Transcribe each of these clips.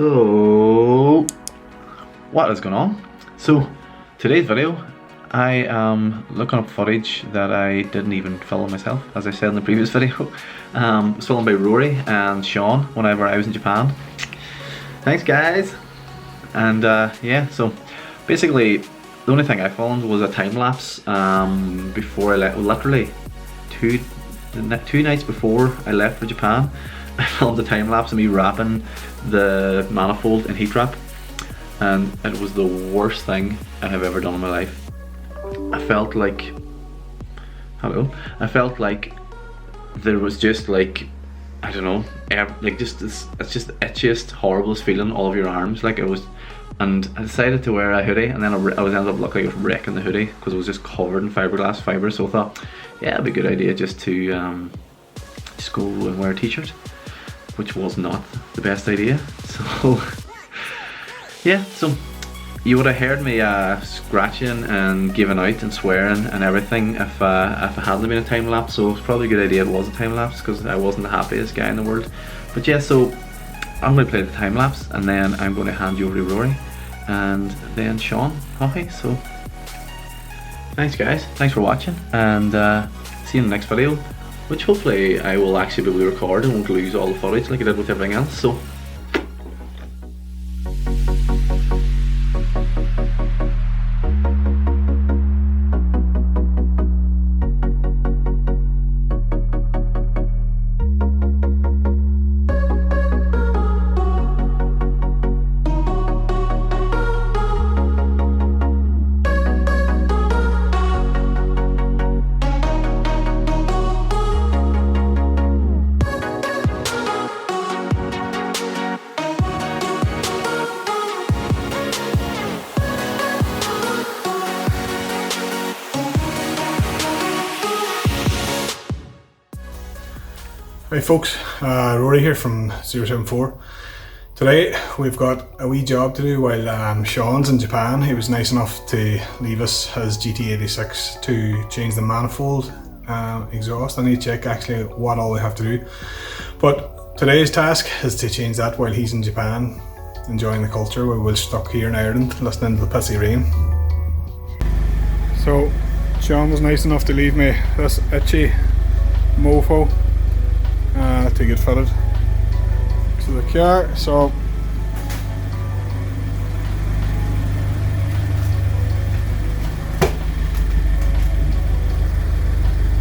So, what is going on? So, today's video, I am looking up footage that I didn't even film myself, as I said in the previous video. It was filmed by Rory and Sean whenever I was in Japan. Thanks guys! And yeah, so basically the only thing I filmed was a time lapse before I left. Literally two nights before I left for Japan, I filmed a time lapse of me wrapping the manifold in heat wrap, and it was the worst thing I have ever done in my life. I felt like, I felt like there was just like, I don't know, like just this, it's just the itchiest, horriblest feeling all of your arms. Like it was, and I decided to wear a hoodie, and then I was ended up looking like a wreck in the hoodie because it was just covered in fiberglass fiber. So I thought, yeah, it'd be a good idea just to just go and wear a t-shirt, which was not the best idea. So yeah, so you would have heard me scratching and giving out and swearing and everything if it hadn't been a time lapse. So it's probably a good idea it was a time lapse because I wasn't the happiest guy in the world. But yeah, so I'm going to play the time lapse and then I'm going to hand you over to Rory and then Sean. Okay, so thanks guys, thanks for watching, and see you in the next video, which hopefully I will actually be able to record and won't lose all the footage like I did with everything else. So Hi folks, Rory here from 074. Today we've got a wee job to do while Sean's in Japan. He was nice enough to leave us his GT86 to change the manifold exhaust. I need to check actually what all we have to do. But today's task is to change that while he's in Japan, enjoying the culture, while we're stuck here in Ireland listening to the pissy rain. So Sean was nice enough to leave me this itchy mofo to get fitted to the car. So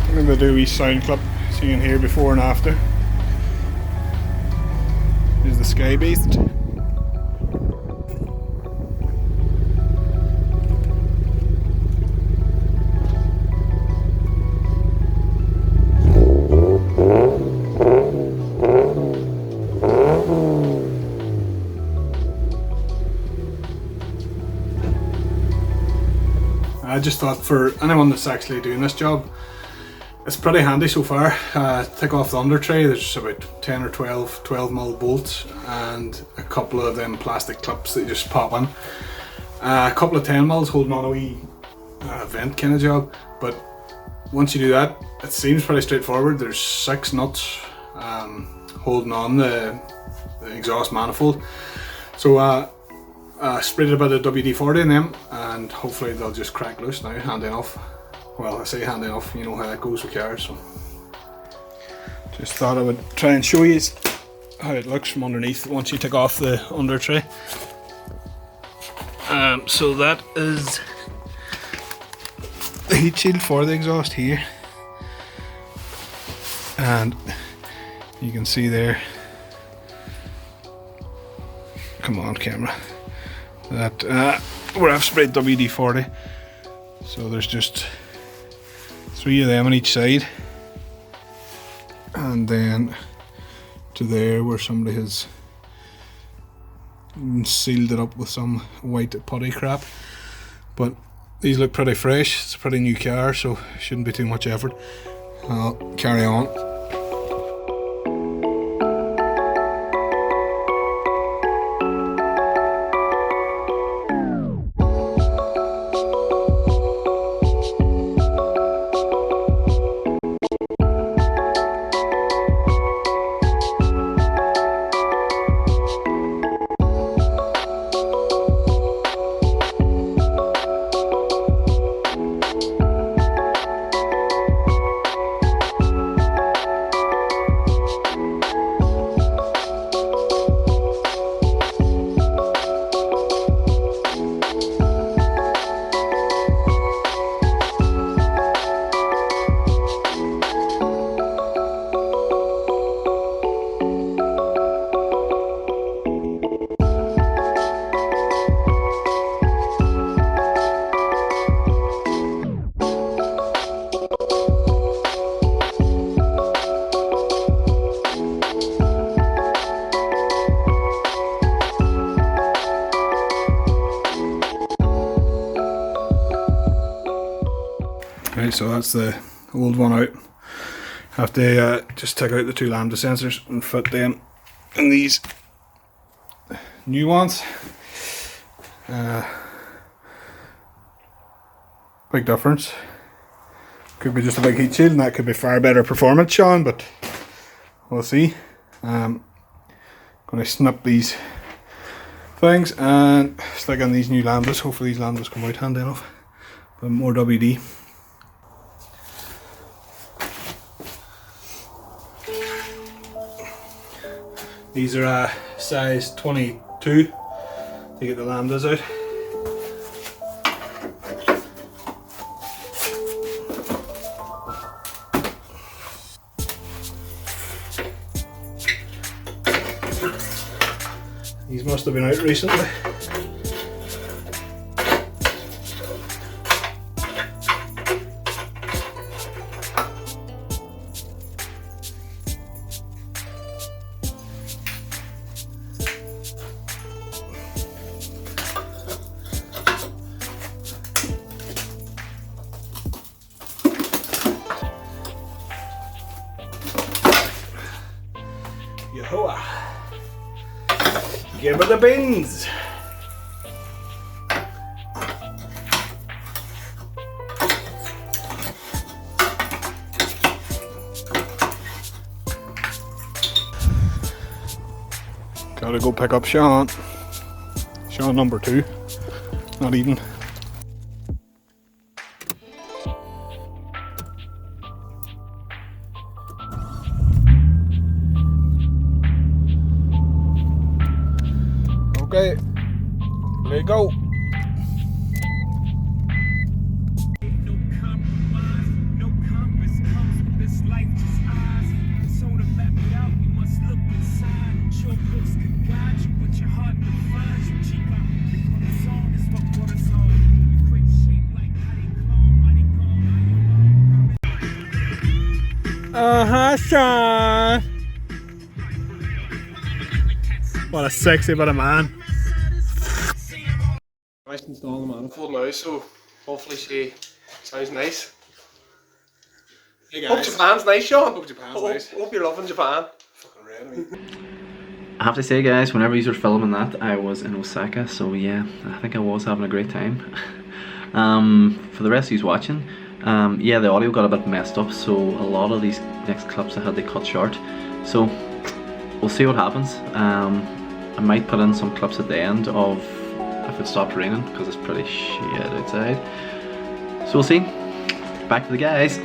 I'm going to do a wee sound clip so you can hear before and after. Here's the Sky Beast. I just thought for anyone that's actually doing this job, it's pretty handy so far. Take off the under tray, there's about 10 or 12mm bolts and a couple of them plastic clips that you just pop in. A couple of 10mm holding on a wee vent kind of job, but once you do that, it seems pretty straightforward. There's 6 nuts holding on the exhaust manifold. So sprayed a bit of WD-40 in them and hopefully they'll just crack loose now, handy enough. Well, I say handy enough, you know how it goes with cars. So just thought I would try and show you how it looks from underneath once you take off the under tray. So that is the heat shield for the exhaust here, and you can see there, come on camera, that where I've sprayed WD-40. So there's just 3 of them on each side, and then to there where somebody has sealed it up with some white putty crap. But these look pretty fresh, it's a pretty new car, so shouldn't be too much effort. I'll carry on. Okay, so that's the old one out. Have to just take out the two lambda sensors and fit them in these new ones. Big difference. Could be just a big heat shield, and that could be far better performance, Sean, but we'll see. Going to snip these things and stick in these new lambdas. Hopefully these lambdas come out handy enough. But more WD. These are size 22 to get the lambdas out. These must have been out recently. Yehoah! Give it the bins! Gotta go pick up Sean. Sean number 2. Not even. Okay, there you go. Sean. What a sexy bit of man. I install the manifold now, so hopefully she sounds nice. Hey guys. Hope Japan's nice, Sean. Hope Japan's nice. Hope you're loving Japan. Fucking red, I mean. I have to say, guys, whenever you were filming that, I was in Osaka, so yeah, I think I was having a great time. For the rest of you watching, yeah, the audio got a bit messed up, so a lot of these next clips I had to cut short. So we'll see what happens. I might put in some clips at the end of if it stopped raining, because it's pretty shit outside. So we'll see. Back to the guys.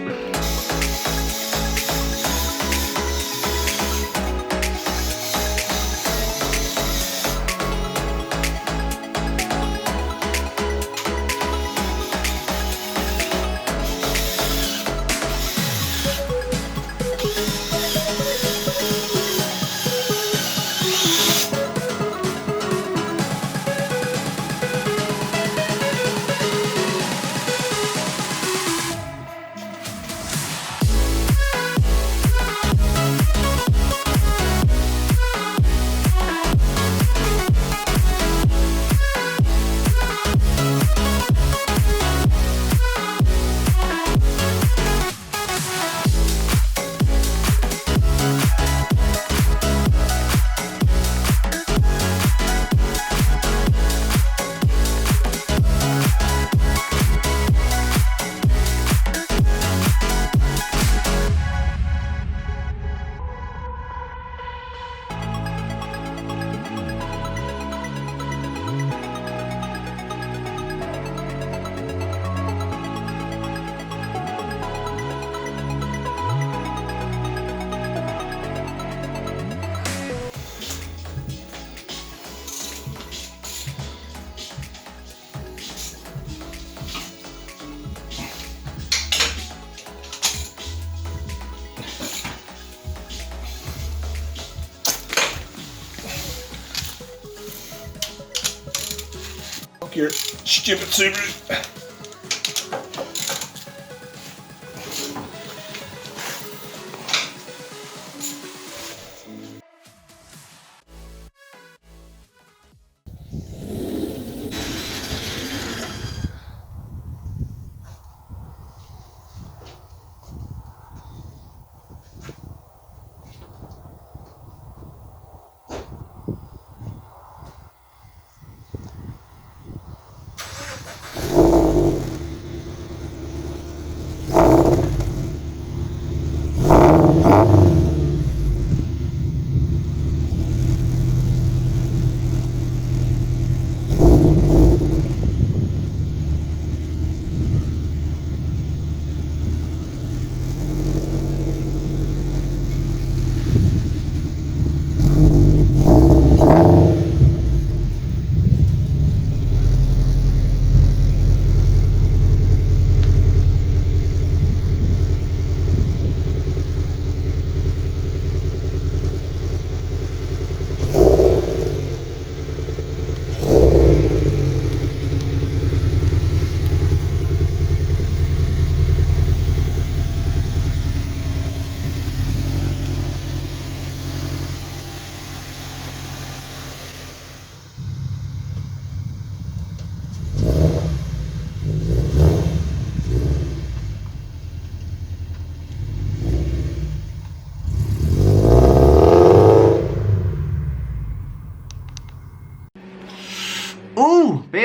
Your stupid Subaru.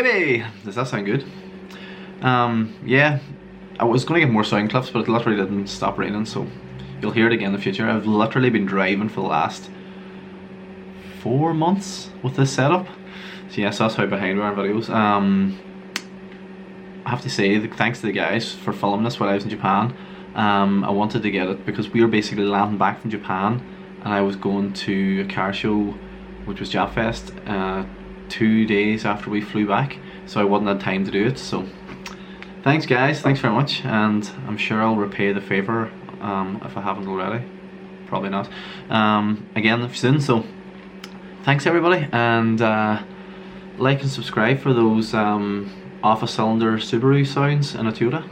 baby! Does that sound good? Yeah, I was going to get more sound clips, but it literally didn't stop raining, so you'll hear it again in the future. I've literally been driving for the last 4 months with this setup. So yes, that's how behind we are in videos. I have to say, thanks to the guys for filming this while I was in Japan. I wanted to get it because we were basically landing back from Japan, and I was going to a car show, which was Japfest, 2 days after we flew back, so I wouldn't have time to do it. So thanks guys, thanks very much, and I'm sure I'll repay the favour if I haven't already. Probably not. Again soon, so thanks everybody, and like and subscribe for those off a cylinder Subaru sounds in a Toyota.